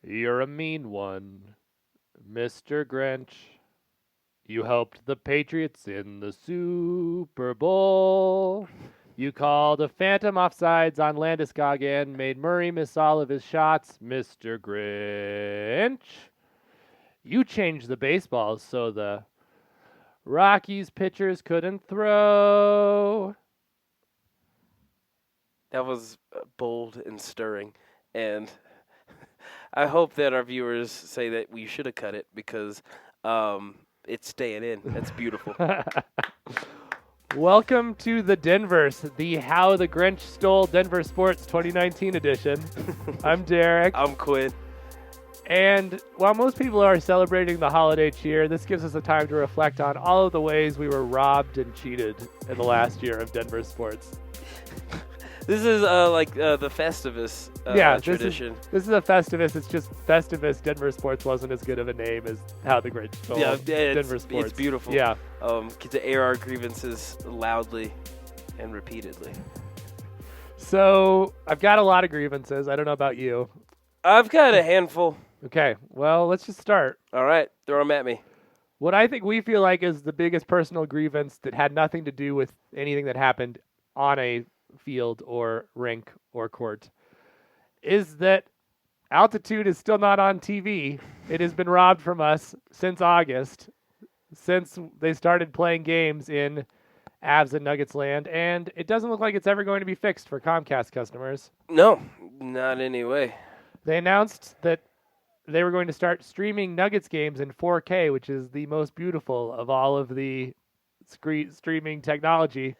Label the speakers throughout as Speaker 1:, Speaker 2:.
Speaker 1: You're a mean one, Mr. Grinch. You helped the Patriots in the Super Bowl. You called a phantom offsides on Landeskog and made Murray miss all of his shots, Mr. Grinch. You changed the baseballs so the Rockies pitchers couldn't throw.
Speaker 2: That was bold and stirring, and I hope that our viewers say that we should have cut it because it's staying in. That's beautiful.
Speaker 1: Welcome to the Denverse, the How the Grinch Stole Denver Sports 2019 edition. I'm Derek.
Speaker 2: I'm Quinn.
Speaker 1: And while most people are celebrating the holiday cheer, this gives us a time to reflect on all of the ways we were robbed and cheated in the last year of Denver sports.
Speaker 2: This is the Festivus tradition.
Speaker 1: This is a Festivus. It's just Festivus. Denver sports wasn't as good of a name as How the Grinch Stole Denver sports.
Speaker 2: It's beautiful.
Speaker 1: Yeah.
Speaker 2: Get to air our grievances loudly and repeatedly.
Speaker 1: So I've got a lot of grievances. I don't know about you.
Speaker 2: I've got a handful.
Speaker 1: Okay, well, let's just start.
Speaker 2: All right, throw them at me.
Speaker 1: What I think we feel like is the biggest personal grievance that had nothing to do with anything that happened on a field or rink or court is that altitude is still not on TV. It has been robbed from us since August, since they started playing games in Avs and Nuggets land, and it doesn't look like it's ever going to be fixed for Comcast customers.
Speaker 2: No, not anyway.
Speaker 1: They announced that they were going to start streaming Nuggets games in 4K, which is the most beautiful of all of the streaming technology.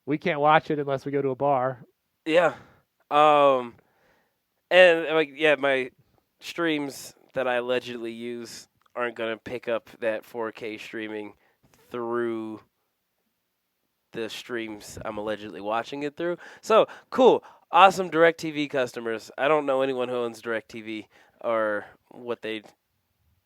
Speaker 1: We can't watch it unless we go to a bar.
Speaker 2: Yeah. My streams that I allegedly use aren't going to pick up that 4K streaming through the streams I'm allegedly watching it through. So, cool. Awesome DirecTV customers. I don't know anyone who owns DirecTV or I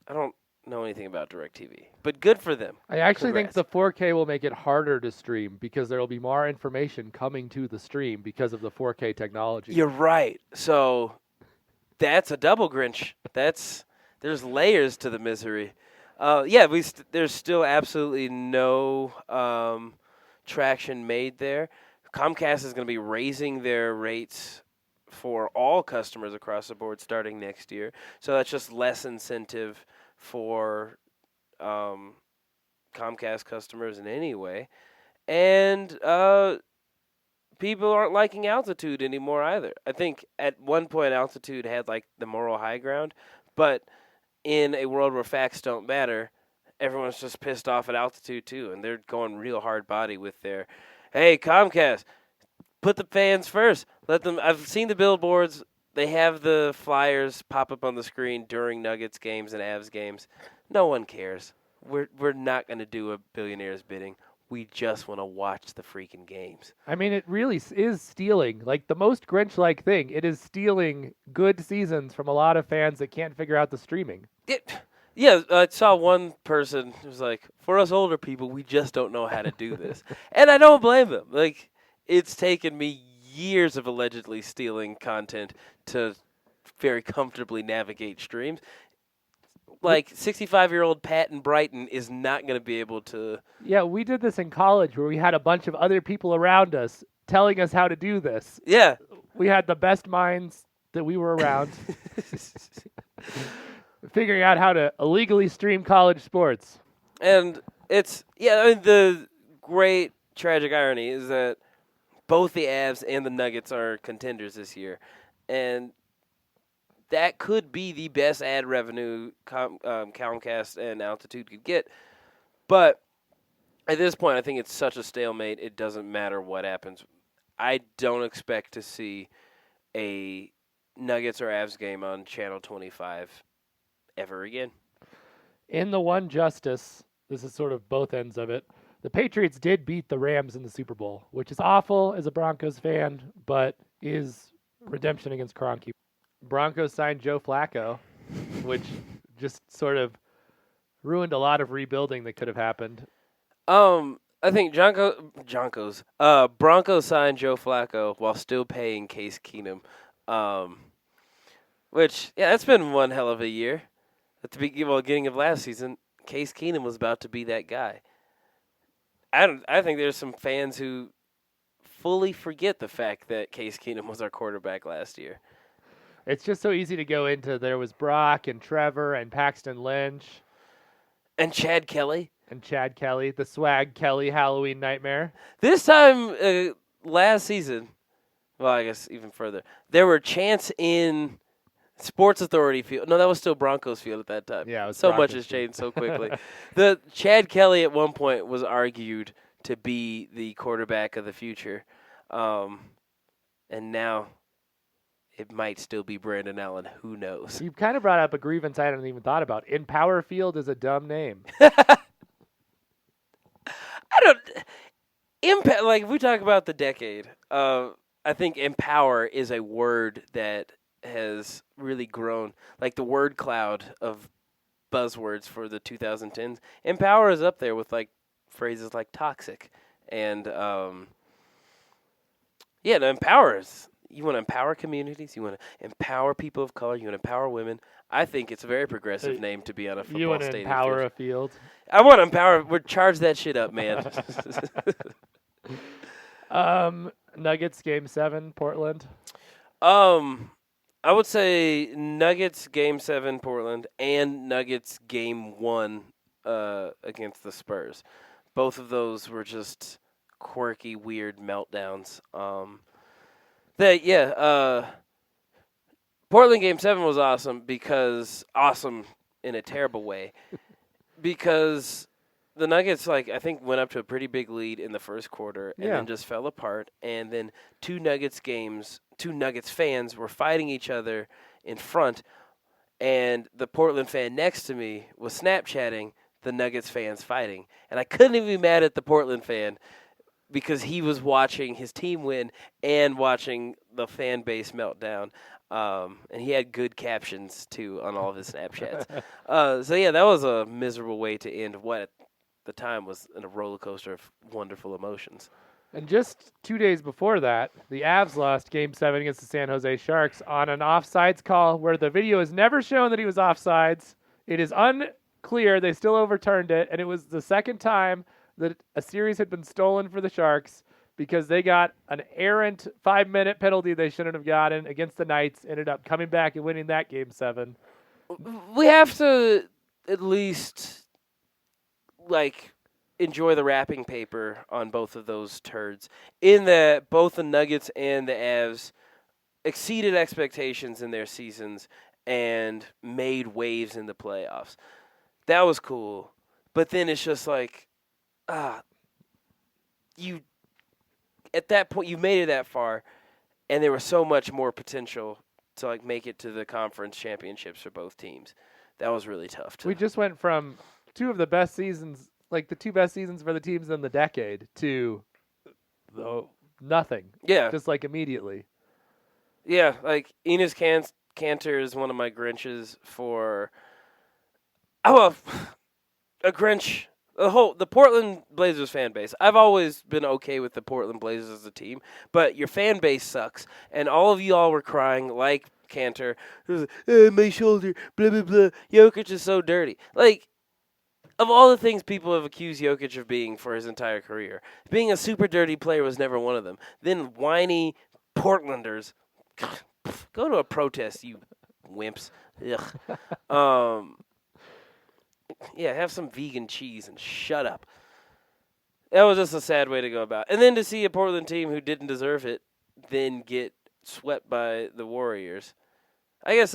Speaker 2: don't know anything about DirecTV, but good for them.
Speaker 1: I actually
Speaker 2: Congrats.
Speaker 1: think the 4K will make it harder to stream because there will be more information coming to the stream because of the 4K technology.
Speaker 2: You're right. So that's a double Grinch. There's layers to the misery. There's still absolutely no traction made there. Comcast is going to be raising their rates for all customers across the board starting next year. So that's just less incentive for Comcast customers in any way. And people aren't liking altitude anymore either. I think at one point altitude had like the moral high ground, but in a world where facts don't matter, everyone's just pissed off at altitude too, and they're going real hard body with their, hey, Comcast, put the fans first. Let them. I've seen the billboards. They have the flyers pop up on the screen during Nuggets games and Avs games. No one cares. We're not going to do a billionaire's bidding. We just want to watch the freaking games.
Speaker 1: I mean, it really is stealing, like the most Grinch-like thing. It is stealing good seasons from a lot of fans that can't figure out the streaming.
Speaker 2: I saw one person who was like, for us older people, we just don't know how to do this. And I don't blame them. Like, it's taken me years of allegedly stealing content to very comfortably navigate streams. Like, 65-year-old Pat in Brighton is not going to be able to.
Speaker 1: Yeah, we did this in college where we had a bunch of other people around us telling us how to do this.
Speaker 2: Yeah.
Speaker 1: We had the best minds that we were around figuring out how to illegally stream college sports.
Speaker 2: And the great tragic irony is that both the Avs and the Nuggets are contenders this year. And that could be the best ad revenue Comcast and Altitude could get. But at this point, I think it's such a stalemate, it doesn't matter what happens. I don't expect to see a Nuggets or Avs game on Channel 25 ever again.
Speaker 1: In the one justice, this is sort of both ends of it, the Patriots did beat the Rams in the Super Bowl, which is awful as a Broncos fan, but is redemption against Kroenke. Broncos signed Joe Flacco, which just sort of ruined a lot of rebuilding that could have happened.
Speaker 2: I think Broncos signed Joe Flacco while still paying Case Keenum. Which, yeah, that's been one hell of a year. At the beginning of last season, Case Keenum was about to be that guy. I think there's some fans who fully forget the fact that Case Keenum was our quarterback last year.
Speaker 1: It's just so easy to go into there was Brock and Trevor and Paxton Lynch.
Speaker 2: And Chad Kelly.
Speaker 1: And Chad Kelly, the Swag Kelly Halloween Nightmare.
Speaker 2: This time last season, well, I guess even further, there were chants in Sports Authority Field. No, that was still Broncos Field at that time.
Speaker 1: Yeah, it was
Speaker 2: so
Speaker 1: Broncos
Speaker 2: much has
Speaker 1: Field.
Speaker 2: changed so quickly. The Chad Kelly at one point was argued to be the quarterback of the future, and now it might still be Brandon Allen. Who knows?
Speaker 1: You kind of brought up a grievance I hadn't even thought about. Empower Field is a dumb name.
Speaker 2: I don't impact. Like if we talk about the decade, I think empower is a word that has really grown. Like the word cloud of buzzwords for the 2010s. Empower is up there with like phrases like toxic and to empower is. You want to empower communities. You want to empower people of color. You want to empower women. I think it's a very progressive name to be on a football
Speaker 1: You want to
Speaker 2: stadium.
Speaker 1: empower
Speaker 2: field.
Speaker 1: a field?
Speaker 2: I want to empower. We're charge that shit up, man.
Speaker 1: Nuggets Game 7, Portland.
Speaker 2: I would say Nuggets Game 7, Portland, and Nuggets Game 1 against the Spurs. Both of those were just quirky, weird meltdowns. Portland Game 7 was awesome awesome in a terrible way, because the Nuggets, I think, went up to a pretty big lead in the first quarter and then just fell apart. And then two Nuggets fans were fighting each other in front, and the Portland fan next to me was Snapchatting the Nuggets fans fighting. And I couldn't even be mad at the Portland fan because he was watching his team win and watching the fan base melt down. And he had good captions, too, on all of his Snapchats. That was a miserable way to end what at the time was a roller coaster of wonderful emotions.
Speaker 1: And just 2 days before that, the Avs lost Game 7 against the San Jose Sharks on an offsides call where the video has never shown that he was offsides. It is unclear. They still overturned it, and it was the second time that a series had been stolen for the Sharks because they got an errant 5-minute penalty they shouldn't have gotten against the Knights, ended up coming back and winning that Game 7.
Speaker 2: We have to at least, enjoy the wrapping paper on both of those turds, in that both the Nuggets and the Avs exceeded expectations in their seasons and made waves in the playoffs. That was cool. But then it's just at that point, you made it that far, and there was so much more potential to make it to the conference championships for both teams. That was really tough.
Speaker 1: We just went from two of the best seasons, the two best seasons for the teams in the decade, to nothing.
Speaker 2: Yeah.
Speaker 1: Just immediately.
Speaker 2: Yeah, Enes Kanter is one of my Grinches for. A Grinch. The Portland Blazers fan base. I've always been okay with the Portland Blazers as a team, but your fan base sucks, and all of y'all were crying like Kanter. My shoulder, blah, blah, blah. Jokic is so dirty. Of all the things people have accused Jokic of being for his entire career, being a super dirty player was never one of them. Then whiny Portlanders, go to a protest, you wimps. Ugh. Yeah, have some vegan cheese and shut up. That was just a sad way to go about it. And then to see a Portland team who didn't deserve it then get swept by the Warriors. I guess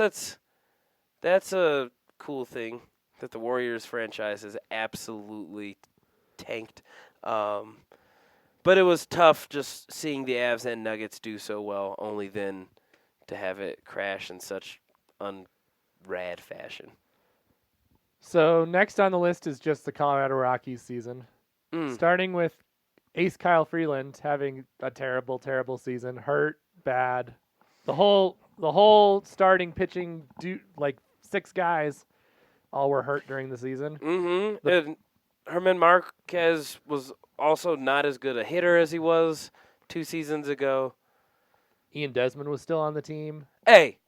Speaker 2: that's a cool thing that the Warriors franchise has absolutely tanked. But it was tough just seeing the Avs and Nuggets do so well, only then to have it crash in such unrad fashion.
Speaker 1: So next on the list is just the Colorado Rockies season. Starting with ace Kyle Freeland having a terrible, terrible season. Hurt, bad. The whole starting pitching, 6 guys, all were hurt during the season.
Speaker 2: Mm-hmm. And Herman Marquez was also not as good a hitter as he was 2 seasons ago.
Speaker 1: Ian Desmond was still on the team.
Speaker 2: Hey,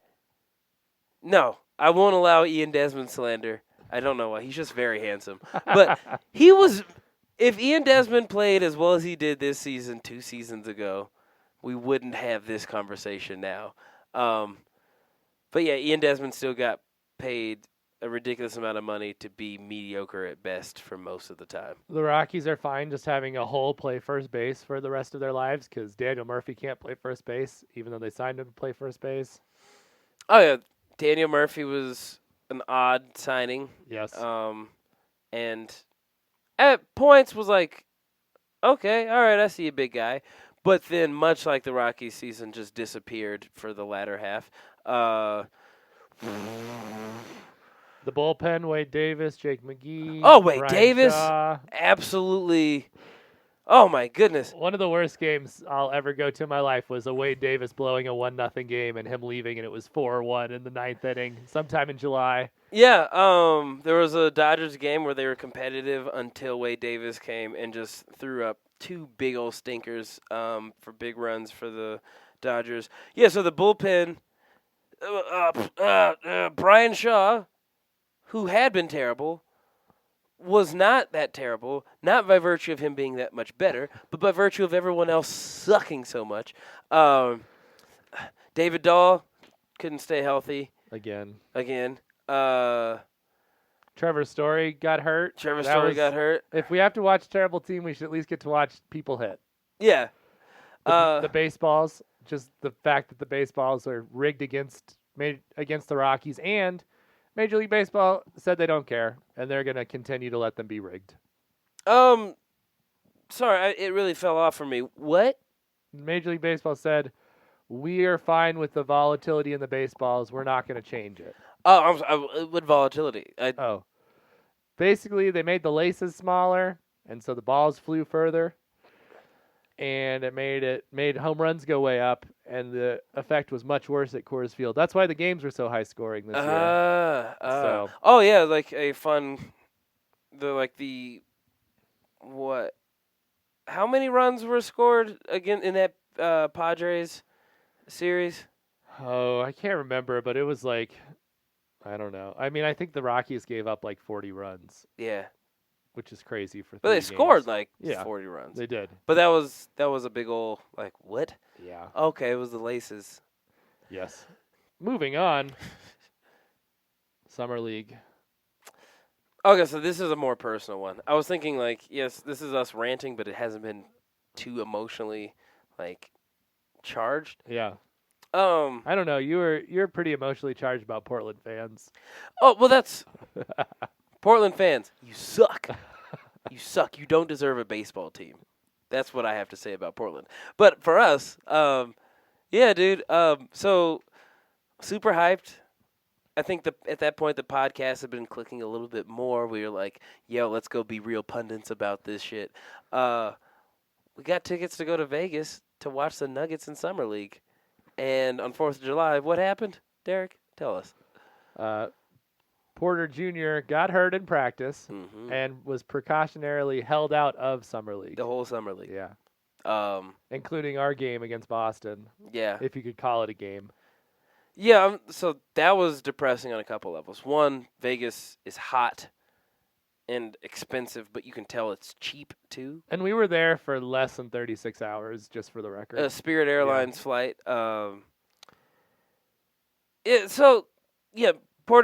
Speaker 2: No, I won't allow Ian Desmond slander. I don't know why. He's just very handsome. But he was. If Ian Desmond played as well as he did this season 2 seasons ago, we wouldn't have this conversation now. But yeah, Ian Desmond still got paid a ridiculous amount of money to be mediocre at best for most of the time.
Speaker 1: The Rockies are fine just having a hole play first base for the rest of their lives because Daniel Murphy can't play first base, even though they signed him to play first base.
Speaker 2: Oh yeah, Daniel Murphy was an odd signing.
Speaker 1: Yes.
Speaker 2: And at points was like, okay, all right, I see a big guy. But then, much like the Rockies season, just disappeared for the latter half.
Speaker 1: The bullpen, Wade Davis, Jake McGee.
Speaker 2: Oh, Wade
Speaker 1: Ryan
Speaker 2: Davis?
Speaker 1: Shaw.
Speaker 2: Absolutely. Oh, my goodness.
Speaker 1: One of the worst games I'll ever go to in my life was a Wade Davis blowing a 1-0 game and him leaving, and it was 4-1 in the 9th inning sometime in July.
Speaker 2: Yeah, there was a Dodgers game where they were competitive until Wade Davis came and just threw up 2 big old stinkers for big runs for the Dodgers. Yeah, so the bullpen, Brian Shaw, who had been terrible, was not that terrible, not by virtue of him being that much better, but by virtue of everyone else sucking so much. David Dahl couldn't stay healthy.
Speaker 1: Again.
Speaker 2: Trevor
Speaker 1: Story got hurt.
Speaker 2: Got hurt.
Speaker 1: If we have to watch a terrible team, we should at least get to watch people hit.
Speaker 2: Yeah.
Speaker 1: The baseballs, just the fact that the baseballs are rigged against the Rockies, and Major League Baseball said they don't care, and they're going to continue to let them be rigged.
Speaker 2: Sorry, it really fell off for me. What?
Speaker 1: Major League Baseball said, we are fine with the volatility in the baseballs. We're not going to change it.
Speaker 2: Oh, what volatility?
Speaker 1: Basically, they made the laces smaller, and so the balls flew further, and it made home runs go way up, and the effect was much worse at Coors Field. That's why the games were so high scoring this year.
Speaker 2: Oh yeah, like a fun, what? How many runs were scored again in that Padres series?
Speaker 1: Oh, I can't remember, but it was like, I don't know. I mean, I think the Rockies gave up like 40 runs.
Speaker 2: Yeah.
Speaker 1: Which is crazy for 3
Speaker 2: But they
Speaker 1: games.
Speaker 2: scored 40 runs.
Speaker 1: They did.
Speaker 2: But that was a big old, what?
Speaker 1: Yeah.
Speaker 2: Okay, it was the laces.
Speaker 1: Yes. Moving on. Summer League.
Speaker 2: Okay, so this is a more personal one. I was thinking, yes, this is us ranting, but it hasn't been too emotionally, charged.
Speaker 1: Yeah. I don't know. You're pretty emotionally charged about Portland fans.
Speaker 2: Oh, well, that's Portland fans. You suck. You suck. You don't deserve a baseball team. That's what I have to say about Portland. But for us, yeah, dude. So super hyped. I think at that point the podcast had been clicking a little bit more. We were like, "Yo, let's go be real pundits about this shit." We got tickets to go to Vegas to watch the Nuggets in Summer League. And on 4th of July, what happened? Derek, tell us.
Speaker 1: Porter Jr. got hurt in practice and was precautionarily held out of Summer League.
Speaker 2: The whole Summer League.
Speaker 1: Yeah. Including our game against Boston.
Speaker 2: Yeah.
Speaker 1: If you could call it a game.
Speaker 2: Yeah, so that was depressing on a couple levels. One, Vegas is hot and expensive, but you can tell it's cheap, too.
Speaker 1: And we were there for less than 36 hours, just for the record.
Speaker 2: A Spirit Airlines flight. Porter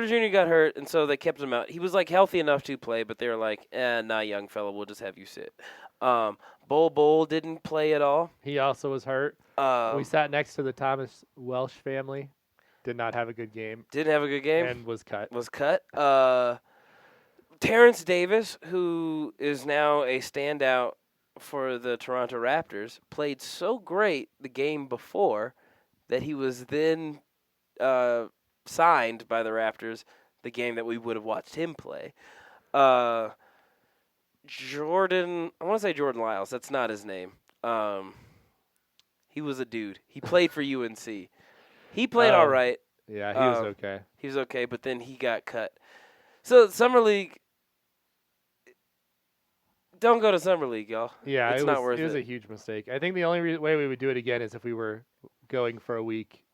Speaker 2: Jr. got hurt, and so they kept him out. He was, healthy enough to play, but they were like, nah, young fella, we'll just have you sit. Bull didn't play at all.
Speaker 1: He also was hurt. We sat next to the Thomas Welsh family. Did not have a good game.
Speaker 2: Didn't have a good game.
Speaker 1: And was cut.
Speaker 2: Terrence Davis, who is now a standout for the Toronto Raptors, played so great the game before that he was then signed by the Raptors the game that we would have watched him play. I want to say Jordan Lyles. That's not his name. He was a dude. He played for UNC. He played all right.
Speaker 1: Yeah, he was okay.
Speaker 2: He was okay, but then he got cut. So Summer League, don't go to Summer League, y'all.
Speaker 1: Yeah,
Speaker 2: it's not worth it.
Speaker 1: It was a huge mistake. I think the only way we would do it again is if we were going for a week,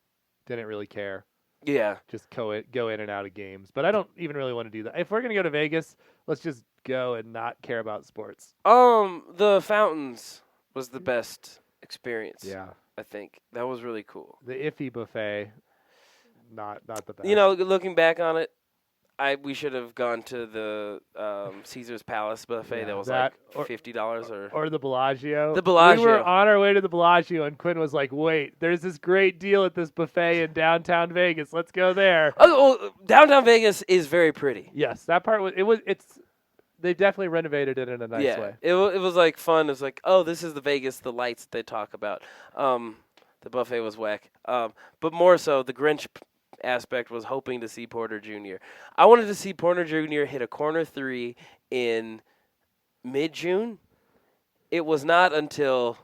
Speaker 1: didn't really care.
Speaker 2: Yeah.
Speaker 1: Just go in and out of games. But I don't even really want to do that. If we're gonna go to Vegas, let's just go and not care about sports.
Speaker 2: The fountains was the best experience.
Speaker 1: Yeah,
Speaker 2: I think that was really cool.
Speaker 1: the iffy buffet, not the best.
Speaker 2: You know, looking back on it, we should have gone to the Caesar's Palace buffet.
Speaker 1: Yeah,
Speaker 2: that was
Speaker 1: that-
Speaker 2: like $50
Speaker 1: or the Bellagio.
Speaker 2: The Bellagio.
Speaker 1: We were on our way to the Bellagio, and Quinn was like, "Wait, there's this great deal at this buffet in downtown Vegas. Let's go there."
Speaker 2: Oh, well, downtown Vegas is very pretty.
Speaker 1: Yes, that part was. It's. They definitely renovated it in a nice way.
Speaker 2: It was like fun. It was like, oh, this is the Vegas, the lights they talk about. The buffet was whack. But more so, the Grinch aspect was hoping to see Porter Jr. I wanted to see Porter Jr. hit a corner 3 in mid-June. It was not until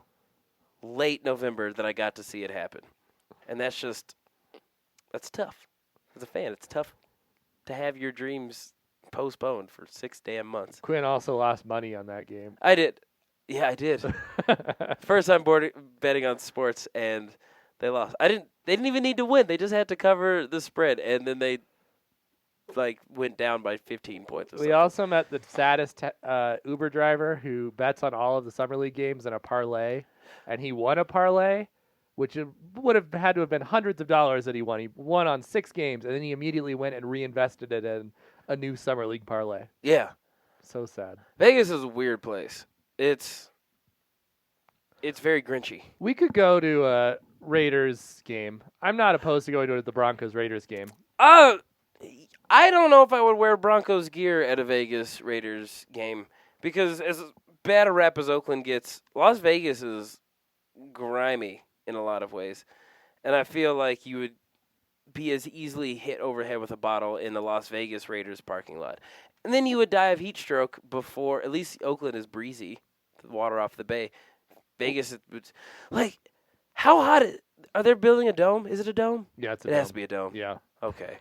Speaker 2: late November that I got to see it happen. And that's tough. As a fan, it's tough to have your dreams postponed for 6 damn months.
Speaker 1: Quinn also lost money on that game.
Speaker 2: I did. Yeah, I did. First time betting on sports, and they lost. They didn't even need to win. They just had to cover the spread, and then they went down by 15 points.
Speaker 1: We also met the saddest Uber driver who bets on all of the summer league games in a parlay, and he won a parlay, which would have had to have been hundreds of dollars that he won. He won on 6 games, and then he immediately went and reinvested it in a new summer league parlay.
Speaker 2: Yeah.
Speaker 1: So sad.
Speaker 2: Vegas is a weird place. It's very Grinchy.
Speaker 1: We could go to a Raiders game. I'm not opposed to going to the Broncos Raiders game.
Speaker 2: I don't know if I would wear Broncos gear at a Vegas Raiders game because as bad a rap as Oakland gets, Las Vegas is grimy in a lot of ways. And I feel like you would be as easily hit overhead with a bottle in the Las Vegas Raiders parking lot. And then you would die of heat stroke before, at least Oakland is breezy, the water off the bay. Vegas is, how hot are they building a dome? Is it a dome?
Speaker 1: Yeah, it's a
Speaker 2: It
Speaker 1: dome.
Speaker 2: has to be a dome.
Speaker 1: Yeah.
Speaker 2: Okay.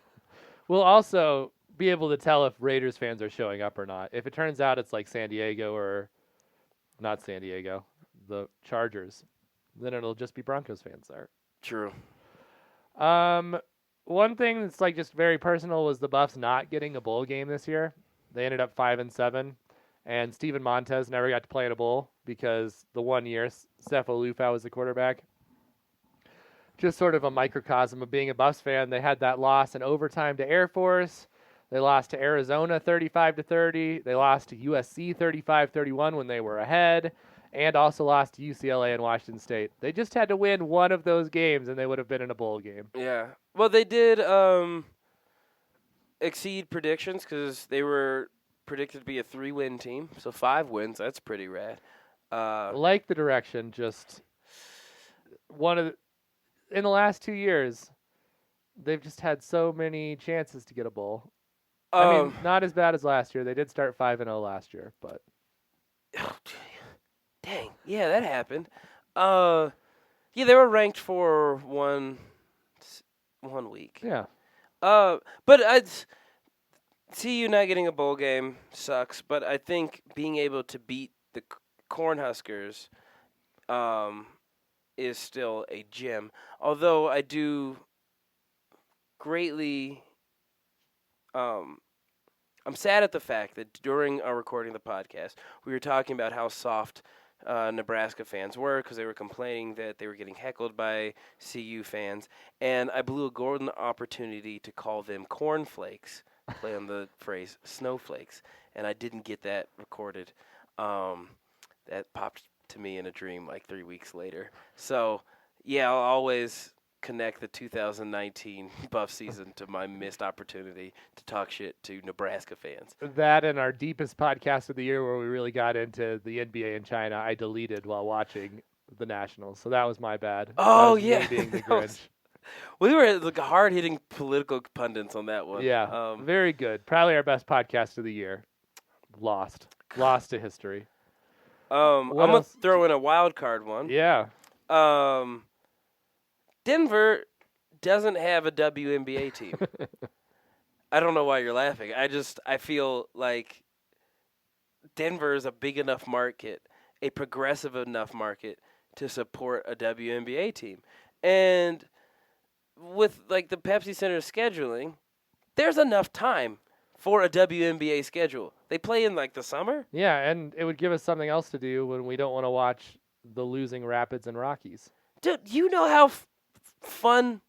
Speaker 1: We'll also be able to tell if Raiders fans are showing up or not. If it turns out it's like San Diego or not San Diego, the Chargers, then it'll just be Broncos fans there.
Speaker 2: True.
Speaker 1: One thing that's just very personal was the Buffs not getting a bowl game this year. They ended up 5-7, and Steven Montez never got to play in a bowl because the 1 year Steph Olufau was the quarterback. Just sort of a microcosm of being a Buffs fan. They had that loss in overtime to Air Force. They lost to Arizona 35-30. They lost to USC 35-31 when they were ahead, and also lost to UCLA and Washington State. They just had to win one of those games, and they would have been in a bowl game.
Speaker 2: Yeah. Well, they did exceed predictions because they were predicted to be a 3-win team. So 5 wins. That's pretty rad.
Speaker 1: Like the direction, just in the last 2 years, they've just had so many chances to get a bowl. I mean, not as bad as last year. They did start 5-0 last year, but
Speaker 2: dang, yeah, that happened. Yeah, they were ranked for one week.
Speaker 1: yeah.
Speaker 2: But I'd see you not getting a bowl game sucks. But I think being able to beat the Cornhuskers, is still a gem. Although I do greatly, I'm sad at the fact that during our recording of the podcast, we were talking about how soft Nebraska fans were because they were complaining that they were getting heckled by CU fans, and I blew a golden opportunity to call them cornflakes, play on the phrase snowflakes, and I didn't get that recorded. That popped to me in a dream 3 weeks later. So, yeah, I'll always connect the 2019 Buff season to my missed opportunity to talk shit to Nebraska fans.
Speaker 1: That and our deepest podcast of the year where we really got into the NBA in China, I deleted while watching the Nationals. So that was my bad.
Speaker 2: Oh,
Speaker 1: that was
Speaker 2: yeah.
Speaker 1: me being the Grinch.
Speaker 2: We were hard-hitting political pundits on that one.
Speaker 1: Yeah, very good. Probably our best podcast of the year. Lost to history.
Speaker 2: I'm going to throw in a wild card one.
Speaker 1: Yeah.
Speaker 2: Denver doesn't have a WNBA team. I don't know why you're laughing. I feel like Denver is a big enough market, a progressive enough market to support a WNBA team. And with like the Pepsi Center scheduling, there's enough time for a WNBA schedule. They play in like the summer.
Speaker 1: Yeah, and it would give us something else to do when we don't want to watch the losing Rapids and Rockies.
Speaker 2: Dude, you know how fun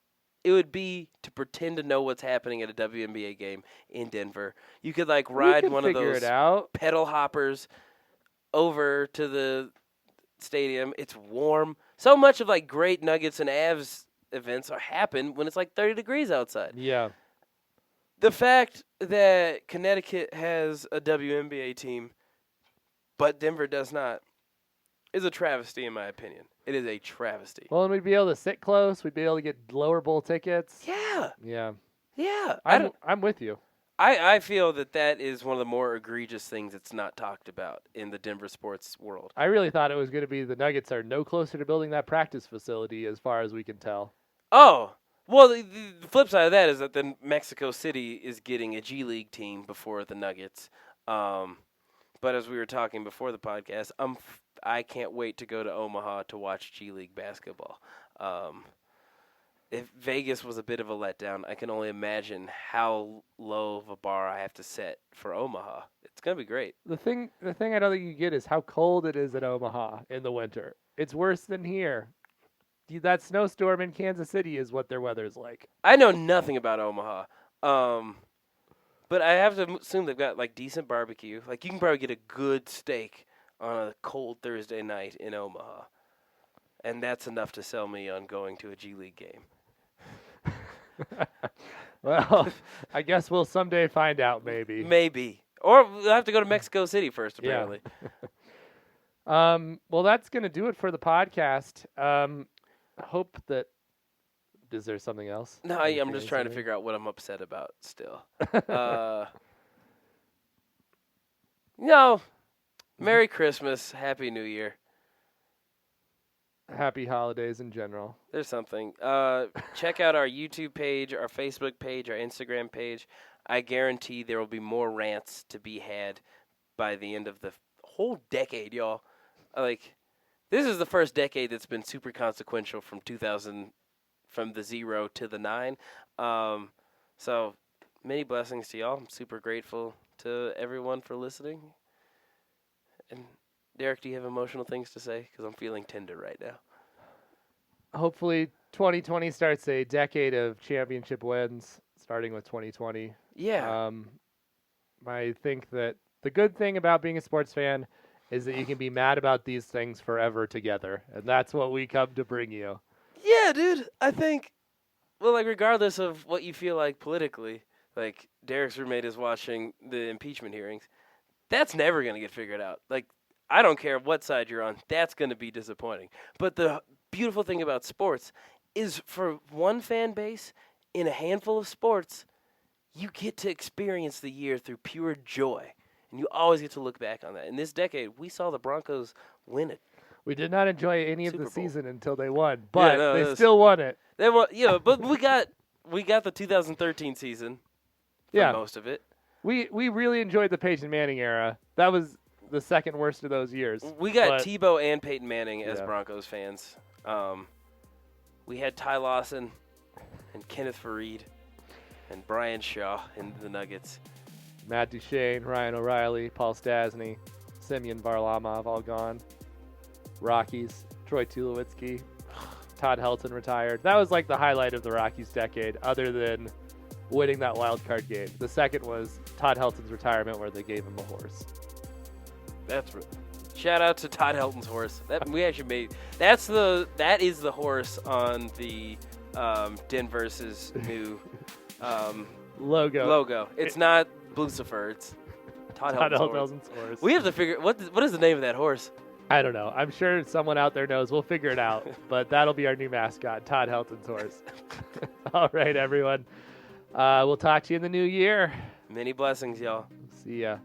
Speaker 2: it would be to pretend to know what's happening at a WNBA game in Denver. You could like ride one of those pedal hoppers over to the stadium. It's warm. So much of like great Nuggets and Avs events happen when it's like 30 degrees outside.
Speaker 1: Yeah.
Speaker 2: The fact that Connecticut has a WNBA team, but Denver does not, is a travesty in my opinion. It is a travesty.
Speaker 1: Well, and we'd be able to sit close. We'd be able to get lower bowl tickets.
Speaker 2: Yeah.
Speaker 1: Yeah.
Speaker 2: Yeah.
Speaker 1: I'm with you.
Speaker 2: I feel that is one of the more egregious things that's not talked about in the Denver sports world.
Speaker 1: I really thought it was going to be the Nuggets are no closer to building that practice facility as far as we can tell.
Speaker 2: Oh. Well, the flip side of that is that then Mexico City is getting a G League team before the Nuggets. But as we were talking before the podcast, I can't wait to go to Omaha to watch G League basketball. If Vegas was a bit of a letdown, I can only imagine how low of a bar I have to set for Omaha. It's going to be great.
Speaker 1: The thing I don't think you get is how cold it is in Omaha in the winter. It's worse than here. That snowstorm in Kansas City is what their weather's like.
Speaker 2: I know nothing about Omaha. But I have to assume they've got like decent barbecue. Like you can probably get a good steak on a cold Thursday night in Omaha. And that's enough to sell me on going to a G League game.
Speaker 1: Well, I guess we'll someday find out, maybe.
Speaker 2: Maybe. Or we'll have to go to Mexico City first, apparently.
Speaker 1: Yeah. Well, that's going to do it for the podcast. Hope that... Is there something else?
Speaker 2: No, I'm just trying to figure out what I'm upset about still. No. Merry Christmas. Happy New Year.
Speaker 1: Happy holidays in general.
Speaker 2: There's something. Check out our YouTube page, our Facebook page, our Instagram page. I guarantee there will be more rants to be had by the end of the whole decade, y'all. Like, this is the first decade that's been super consequential from 2000, from the 0 to the 9. So, many blessings to y'all. I'm super grateful to everyone for listening. And Derek, do you have emotional things to say? Because I'm feeling tender right now.
Speaker 1: Hopefully 2020 starts a decade of championship wins, starting with 2020.
Speaker 2: Yeah.
Speaker 1: I think that the good thing about being a sports fan is that you can be mad about these things forever together, and that's what we come to bring you.
Speaker 2: Yeah, dude. I think, well, like, regardless of what you feel like politically, like, Derek's roommate is watching the impeachment hearings. That's never going to get figured out. Like, I don't care what side you're on. That's going to be disappointing. But the beautiful thing about sports is for one fan base in a handful of sports, you get to experience the year through pure joy. And you always get to look back on that. In this decade, we saw the Broncos win it.
Speaker 1: We did not enjoy any of
Speaker 2: Super
Speaker 1: the
Speaker 2: Bowl.
Speaker 1: season until they won, but they still won it.
Speaker 2: They won, yeah, but we got the 2013 season for most of it.
Speaker 1: We really enjoyed the Peyton Manning era. That was the second worst of those years.
Speaker 2: We got Tebow and Peyton Manning as Broncos fans. We had Ty Lawson and Kenneth Farid and Brian Shaw in the Nuggets.
Speaker 1: Matt Duchene, Ryan O'Reilly, Paul Stasny, Semyon Varlamov all gone. Rockies, Troy Tulowitzki, Todd Helton retired. That was like the highlight of the Rockies decade, other than winning that wild card game. The second was Todd Helton's retirement, where they gave him a horse.
Speaker 2: Shout out to Todd Helton's horse. That is the horse on the Denver's new
Speaker 1: logo.
Speaker 2: It's not Lucifer. It's Todd Helton's horse. We have to figure what is the name of that horse.
Speaker 1: I don't know. I'm sure someone out there knows. We'll figure it out. But that'll be our new mascot, Todd Helton's horse. All right, everyone. We'll talk to you in the new year.
Speaker 2: Many blessings, y'all.
Speaker 1: See ya.